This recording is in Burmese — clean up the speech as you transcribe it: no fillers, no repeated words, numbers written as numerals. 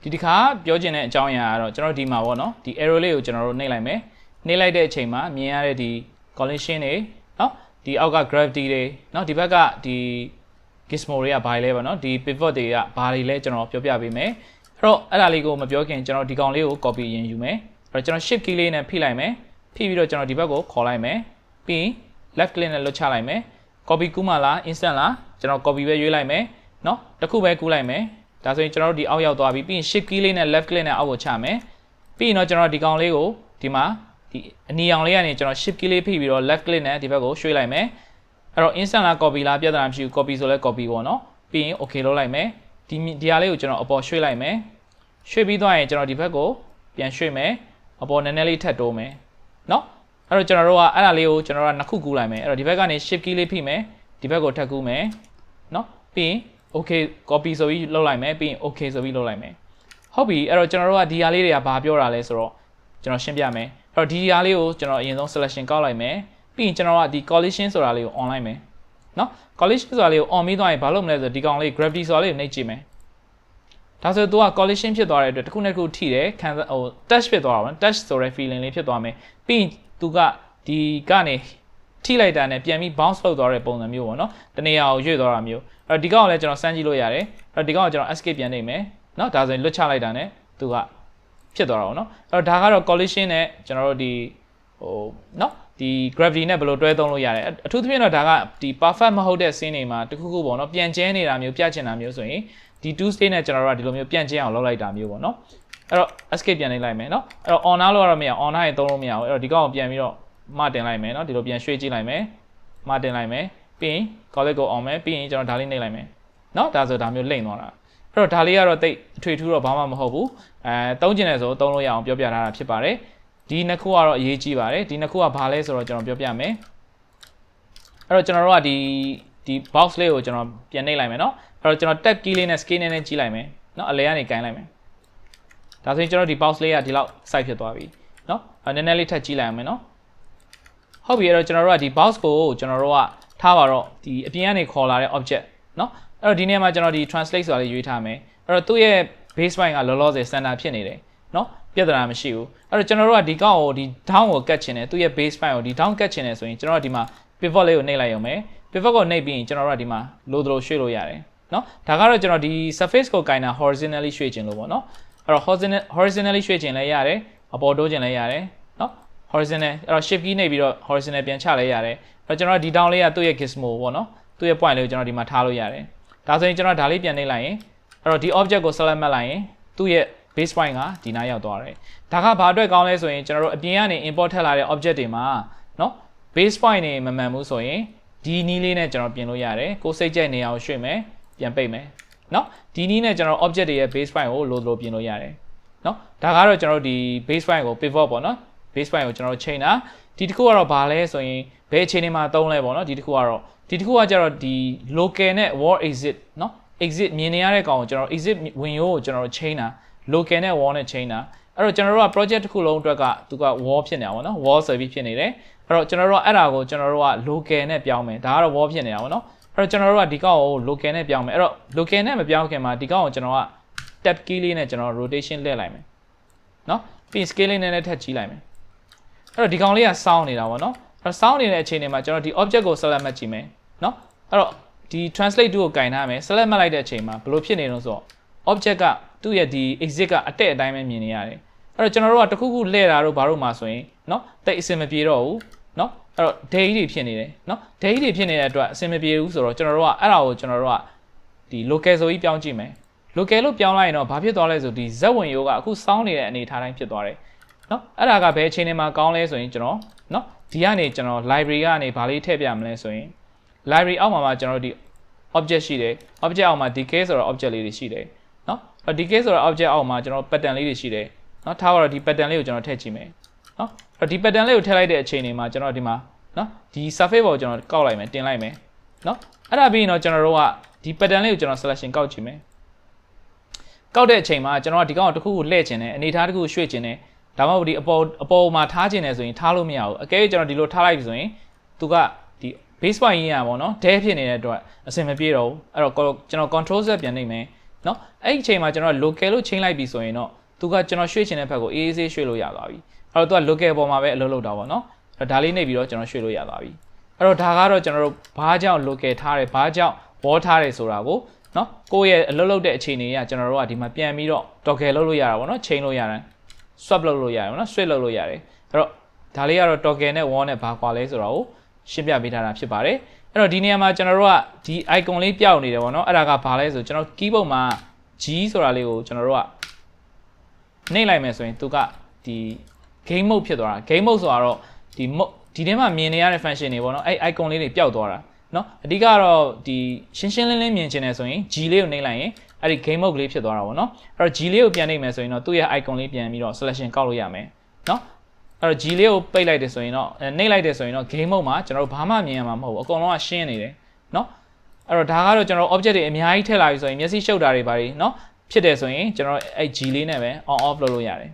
ဒီတစ်ခါပြောချင်တဲ့အကြောင်းအရာကတော့ကျွန်တော်ဒီမှာပေါ့နော်ဒီ arrow လေးကိုကျွန်တော်တို့နှိပ်လိုက်မယ်နှိပ်လိုက်တဲ့အချိန်မှာမြင်ရတဲ့ဒီ collision တွေနော်ဒီအောက်က gravity တွေနော်ဒီဘက်ကဒီ gizmo တွေကဘာလဲပေါ့နော်ဒီ pivot တွေကဘာတွေလဲကျွန်တော်ပြောပြပေးမယ်အဲ့တော့အဲ့ဒါလေးကိုမပြောခင်ကျွန်တော်ဒီကောင်လေးကို copy ရင်ယူမယ်အဲ့တော့ကျွန်တော် shift key လေးနဲ့ဖိလိုက်မယ်ဖိပြီးတော့ကျွန်တော်ဒီဘက်ကိုခေါ်လိုက်မယ်ပြီး left click နဲ့လွတ်ချလိုက်မယ် copy ကူးမှလား instant လားကျွန်တော် copy ပဲရွေးလိုက်မယ်နော်တစ်ခုပဲကူးလိုက်မယ်ဒါဆိုရင်ကျွန်တော်တို့ဒီအောက်ရောက်သွားပြီပြီးရင် shift key လေးနဲ့ left click နဲ့အောက်ကိုချမယ်ပြီးရင်တော့ကျွန်တော်ဒီကောင်လေးကိုဒီမှာဒီအနီအောင်လေးကနေကျွန်တော် shift key လေးဖိပြီးတော့ left click နဲ့ဒီဘက်ကိုရွှေ့လိုက်မယ်အဲ့တော့ instant လား copy လားပြဿနာမရှိဘူး copy ဆိုလဲ copy ပေါ့နော်ပြီးရင် okay လုပ်လိုက်မယ်ဒီဟာလေးကိုကျွန်တော်အပေါ်ရွှေ့လိုက်မယ်ရွှေ့ပြီးသွားရင်ကျွန်တော်ဒီဘက်ကိုပြန်ရွှေ့မယ်အပေါ်နည်းနည်းလေးထပ်တိုးမယ်နော်အဲ့တော့ကျွန်တော်တို့ကအဲ့ဒါလေးကိုကျွန်တော်တို့ကနှစ်ခုကူးလိုက်မယ်အဲ့တော့ဒီဘက်ကနေ shift key လေးဖိမယ်ဒီဘက်ကိုထပ်ကူးမယ်နော်ပြီးရင် okay copy ဆိုပြီးလုပ်လိုက်မယ်ပြီးရင် okay ဆိုပြီးလုပ်လိုက်မယ်ဟုတ်ပြီအဲ့တော့ကျွန်တော်တို့ကဒီဟာလေးတွေကဘာပြောတာလဲဆိုတော့ကျွန်တော်ရှင်းပြမယ်အဲ့တော့ဒီဟာလေးကိုကျွန်တော်အရင်ဆုံး selection ကောက်လိုက်မယ်ပြီးရင်ကျွန်တော်ကဒီ collision ဆိုတာလေးကို on လိုက်မယ်နော် collision ဆိုတာလေးကို on ပြီးသွားရင်ဘာလုပ်မလဲဆိုတော့ဒီကောင်လေး gravity ဆိုတာလေးကိုနှိပ်ကြည့်မယ်ဒါဆိုသူက collision ဖြစ်သွားတဲ့အတွက်တစ်ခုနဲ့တစ်ခုထိတယ်ခံဟို touch ဖြစ်သွားတာပေါ့ touch ဆိုတဲ့ feeling လေးဖြစ်သွားမယ်ပြီးရင်သူကဒီကနေထိလိုက်တာနဲ့ပြန်ပြီး bounce လုပ်သွားတဲ့ပုံစံမျိုးပေါ့နော်တနေရာကိုရွေ့သွားတာမျိုးအဲ့တော့ဒီကောင်ကိုလည်းကျွန်တော်စမ်းကြည့်လို့ရတယ်အဲ့တော့ဒီကောင်ကိုကျွန်တော် escape ပြန်နေမယ်နော်ဒါဆိုရင်လွတ်ချလိုက်တာနဲ့သူကဖြစ်သွားတာပေါ့နော်အဲ့တော့ဒါကတော့ collision နဲ့ကျွန်တော်တို့ဒီဟိုနော်ဒီ gravity နဲ့ဘယ်လိုတွဲသုံးလို့ရတယ်အထူးသဖြင့်တော့ဒါကဒီ perfect မဟုတ်တဲ့ scene တွေမှာတခုခုပေါ့နော်ပြန်ကျဲနေတာမျိုးပြချင်တာမျိုးဆိုရင်ဒီ two state နဲ့ကျွန်တော်တို့ကဒီလိုမျိုးပြန်ကျဲအောင်လုပ်လိုက်တာမျိုးပေါ့နော်အဲ့တော့ escape ပြန်နေလိုက်မယ်နော်အဲ့တော့ on နားလို့ရတော့မရ on နားရင်သုံးလို့မရဘူးအဲ့တော့ဒီကောင်ကိုပြန်ပြီးတော့မတင်လိုက်မယ်နော်ဒီလိုပြန်ရွှေ့ကြည့်လိုက်မယ်မတင်လိုက်မယ်ပြီးရင် collect ကို on မယ်ပြီးရင်ကျွန်တော်ဒါလေးနှိပ်လိုက်မယ်နော်ဒါဆိုဒါမျိုးလိမ့်သွားတာအဲ့တော့ဒါလေးကတော့တိတ်အထွေထူးတော့ဘာမှမဟုတ်ဘူးသုံးကျင်တယ်ဆိုသုံးလို့ရအောင်ပြောပြထားတာဖြစ်ပါတယ်ဒီနှစ်ခုကတော့အရေးကြီးပါတယ်ဒီနှစ်ခုကဘာလဲဆိုတော့ကျွန်တော်ပြောပြမယ်အဲ့တော့ကျွန်တော်တို့ကဒီ box လေးကိုကျွန်တော်ပြန်နှိပ်လိုက်မယ်နော်အဲ့တော့ကျွန်တော် tab key လေးနဲ့ scale နဲ့ကြည့်လိုက်မယ်နော်အလဲကနေကိုင်းလိုက်မယ်ဒါဆိုရင်ကျွန်တော်ဒီ box လေးကဒီလောက် size ဖြစ်သွားပြီနော်နည်းနည်းလေးထပ်ကြည့်လိုက်မယ်နော်ဟုတ်ပြီအဲ့တော့ကျွန်တော်တို့ကဒီ box ကိုကျွန်တော်တို့ကထားပါတော့ဒီအပြင်ကနေခေါ်လာတဲ့ object နော်အဲ့တော့ဒီနေရာမှာကျွန်တော်ဒီ translate ဆိုတာလေးရွေးထားမယ်အဲ့တော့သူ့ရဲ့ base point ကလောလောဆယ် standard ဖြစ်နေတယ်နော်ပြဿနာမရှိဘူးအဲ့တော့ကျွန်တော်တို့ကဒီကောင်ကိုဒီ down ကိုကတ်ချင်တယ်သူ့ရဲ့ base point ကိုဒီ down ကတ်ချင်တယ်ဆိုရင်ကျွန်တော်တို့ဒီမှာ pivot လေးကိုနှိပ်လိုက်ရုံပဲ pivot ကိုနှိပ်ပြီးရင်ကျွန်တော်တို့ကဒီမှာလိုသလိုရွှေ့လို့ရတယ်နော်ဒါကတော့ကျွန်တော်ဒီ surface ကိုကိုင်တာ horizontally ရွှေ့ခြင်းလို့ပေါ့နော်အဲ့တော့ horizontally ရွှေ့ခြင်းလည်းရတယ်အပေါ်တိုးခြင်းလည်းရတယ်နော် horizontal အဲ့တော့ shift key နှိပ်ပြီးတော့ horizontal ပြန်ချလဲရတယ်အဲ့တော့ကျွန်တော်ဒီ down လေးကသူ့ရဲ့ gizmo ပေါ့နော်သူ့ရဲ့ point လေးကိုကျွန်တော်ဒီမှာထားလို့ရတယ်ဒါဆိုရင်ကျွန်တော်ဒါလေးပြန်နှိပ်လိုက်ရင်အဲ့တော့ဒီ object ကို select မှတ်လိုက်ရင်သူ့ရဲ့ base point ကဒီနားရောက်သွားတယ်ဒါကဘာအတွက်ကောင်းလဲဆိုရင်ကျွန်တော်တို့အပြင်ကနေ import ထည့်လာတဲ့ object တွေမှာနော် base point တွေမမှန်ဘူးဆိုရင်ဒီနည်းလေးနဲ့ကျွန်တော်ပြင်လို့ရတယ်ကိုယ်စိတ်ကြိုက်နေအောင်ရွှေ့မယ်ပြန်ပိတ်မယ်နော်ဒီနည်းနဲ့ကျွန်တော် object တွေရဲ့ base point ကိုလိုလိုပြင်လို့ရတယ်နော်ဒါကတော့ကျွန်တော်တို့ဒီ base point ကို pivot ပေါ့နော် base point ကိုကျွန်တော်တို့ချိန်တာဒီတစ်ခုကတော့ဘာလဲဆိုရင်ဘယ်အချိန်တွေမှာသုံးလဲပေါ့နော်ဒီတစ်ခုကကျတော့ဒီ local နဲ့ wall exit နော် exit မြင်နေရတဲ့ကောင်ကိုကျွန်တော် exit ဝင်ရိုးကိုကျွန်တော်တို့ချိန်တာ local နဲ့ wall နဲ့ချိန်တာအဲ့တော့ကျွန်တော်တို့က project တစ်ခုလုံးအတွက်ကသူက wall ဖြစ်နေတာပေါ့နော် wall service ဖြစ်နေတယ်အဲ့တော့ကျွန်တော်တို့ကအဲ့ဒါကိုကျွန်တော်တို့က local နဲ့ပြောင်းမယ်ဒါကတော့ wall ဖြစ်နေတာပေါ့နော်အဲ့တော့ကျွန်တော်တို့ကဒီကောင်ကို local နဲ့ပြောင်းမယ်အဲ့တော့ local နဲ့မပြောင်းခင်မှာဒီကောင်ကိုကျွန်တော်က tab key လေးနဲ့ကျွန်တော် rotation လှည့်လိုက်မယ်နော်ပြီး scale လေးနဲ့ထပ်ကြီးလိုက်မယ်အဲ့တော့ဒီကောင်လေးက sound နေတာပေါ့နော်အဲ့တော့ sound နေတဲ့အချိန်တွေမှာကျွန်တော်ဒီ object ကို select မှတ်ကြည့်မယ်နော်အဲ့တော့ဒီ translate tool ကိုကင်ထားမယ် select မှတ်လိုက်တဲ့အချိန်မှာဘယ်လိုဖြစ်နေလို့ဆိုတော့ object ကသူ့ရဲ့ဒီ exit ကအတက်အတိုင်းပဲမြင်နေရတယ်အဲ့တော့ကျွန်တော်တို့ကတခုခုလှည့်တာတို့ဘာလို့မှဆိုရင်နော်တိတ်အဆင်မပြေတော့ဘူးနော်အဲ့တော့ day တွေဖြစ်နေတယ်နော် day တွေဖြစ်နေတဲ့အတွက်အဆင်မပြေဘူးဆိုတော့ကျွန်တော်တို့ကအဲ့ဒါကိုကျွန်တော်တို့ကဒီ local ဆိုပြီးပြောင်းကြည့်မယ် local လို့ပြောင်းလိုက်ရင်တော့ဘာဖြစ်သွားလဲဆိုဒီဇက်ဝင်ရိုးကအခုစောင်းနေတဲ့အနေထားတိုင်းဖြစ်သွားတယ်နော်အဲ့ဒါကဘယ်အချိန်တွေမှာကောင်းလဲဆိုရင်ကျွန်တော်နော်ဒီကနေကျွန်တော် library ကနေဘာလေးထည့်ပြမလဲဆိုရင် library အောက်မှာကျွန်တော်ဒီ object ရှိတယ် object အောက်မှာ decay ဆိုတော့ object လေးတွေရှိတယ်နော်အဲ့ decay ဆိုတော့ object အောက်မှာကျွန်တော် pattern လေးတွေရှိတယ်နော်ထားတော့ဒီ pattern လေးကိုကျွန်တော်ထည့်ကြည့်မယ်နော်အဲ့ဒီ pattern လေးကိုထည့်လိုက်တဲ့အချိန်တွေမှာကျွန်တော်ဒီမှာနော်ဒီ surface ပေါ်ကျွန်တော်ကောက်လိုက်မယ်တင်လိုက်မယ်နော်အဲ့ဒါပြီးရင်တော့ကျွန်တော်တို့ကဒီ pattern လေးကိုကျွန်တော် selection ကောက်ကြည့်မယ်ကောက်တဲ့အချိန်မှာကျွန်တော်ကဒီကောင်ကိုတစ်ခုခုလှည့်ခြင်းနဲ့အနေထားတစ်ခုရွှေ့ခြင်းနဲ့ဒါမှမဟုတ်ဒီအပေါ်မှာထားခြင်းနဲ့ဆိုရင်ထားလို့မရဘူးအကယ်၍ကျွန်တော်ဒီလိုထားလိုက်ပြီဆိုရင်သူကဒီ base point ရင်းရပါတော့နော် dead ဖြစ်နေတဲ့အတွက်အဆင်မပြေတော့ဘူးအဲ့တော့ကျွန်တော် control z ပြန်နှိပ်မယ် နော်အဲ့ဒီအချိန်မှာကျွန်တော် local လို့ချိန်လိုက်ပြီဆိုရင်တော့သူကကျွန်တော်ရွှေ့ချင်တဲ့ဘက်ကိုအေးအေးဆေးရွှေ့လို့ရသွားပြီအဲ့တော့သူက local ပေါ်မှာပဲအလုပ်လုပ်တာပေါ့နော်အဲ့ဒါလေးနေပြီးတော့ကျွန်တော်ရွှေ့လို့ရသွားပြီအဲ့တော့ဒါကတော့ကျွန်တော်တို့ဘာကြောင့် local ထားတယ်ဘာကြောင့် wall ထားတယ်ဆိုတာကိုနော်ကိုယ့်ရဲ့အလုပ်လုပ်တဲ့အခြေအနေကကျွန်တော်တို့ကဒီမှာပြန်ပြီးတော့ toggle လုပ်လို့ရတာပေါ့နော်ချိန်လို့ရတယ် swap လုပ်လို့ရတယ်ပေါ့နော် switch လုပ်လို့ရတယ်အဲ့တော့ဒါလေးကတော့ toggle နဲ့ wall နဲ့ဘာကွာလဲဆိုတော့ရှင်းပြပေးထားတာဖြစ်ပါတယ်အဲ့တော့ဒီနေရာမှာကျွန်တော်တို့ကဒီ icon လေးပြောက်နေတယ်ပေါ့နော်အဲ့ဒါကဘာလဲဆိုကျွန်တော် keyboard မှာ G ဆိုတာလေးကိုကျွန်တော်တို့ကနှိပ်လိုက်မယ်ဆိုရင်သူကဒီ game mode ဖြစ်သွားတာ game mode ဆိုတာတော့ဒီထဲမှာမြင်နေရတဲ့ function တွေပေါ့နော်အဲ့ icon လေးတွေပျောက်သွားတာနော်အဓိကတော့ဒီရှင်းရှင်းလင်းလင်းမြင်ချင်တယ်ဆိုရင် G လေးကိုနှိပ်လိုက်ရင်အဲ့ဒီ game mode လေးဖြစ်သွားတာပေါ့နော်အဲ့တော့ G လေးကိုပြန်နှိပ်မယ်ဆိုရင်တော့သူ့ရဲ့ icon လေးပြန်ပြီးတော့ selection ကောက်လို့ရမယ်နော်အဲ့တော့ G လေးကိုပိတ်လိုက်တယ်ဆိုရင်တော့နှိပ်လိုက်တယ်ဆိုရင်တော့ game mode မှာကျွန်တော်တို့ဘာမှမြင်ရမှာမဟုတ်ဘူးအကုန်လုံးကရှင်းနေတယ်နော်အဲ့တော့ဒါကတော့ကျွန်တော် object တွေအများကြီးထည့်လာပြီဆိုရင်မျက်စိရှုပ်တာတွေပါနော်ဖြစ်တယ်ဆိုရင်ကျွန်တော်အဲ့ G လေးနဲ့ပဲ on off လုပ်လို့ရတယ်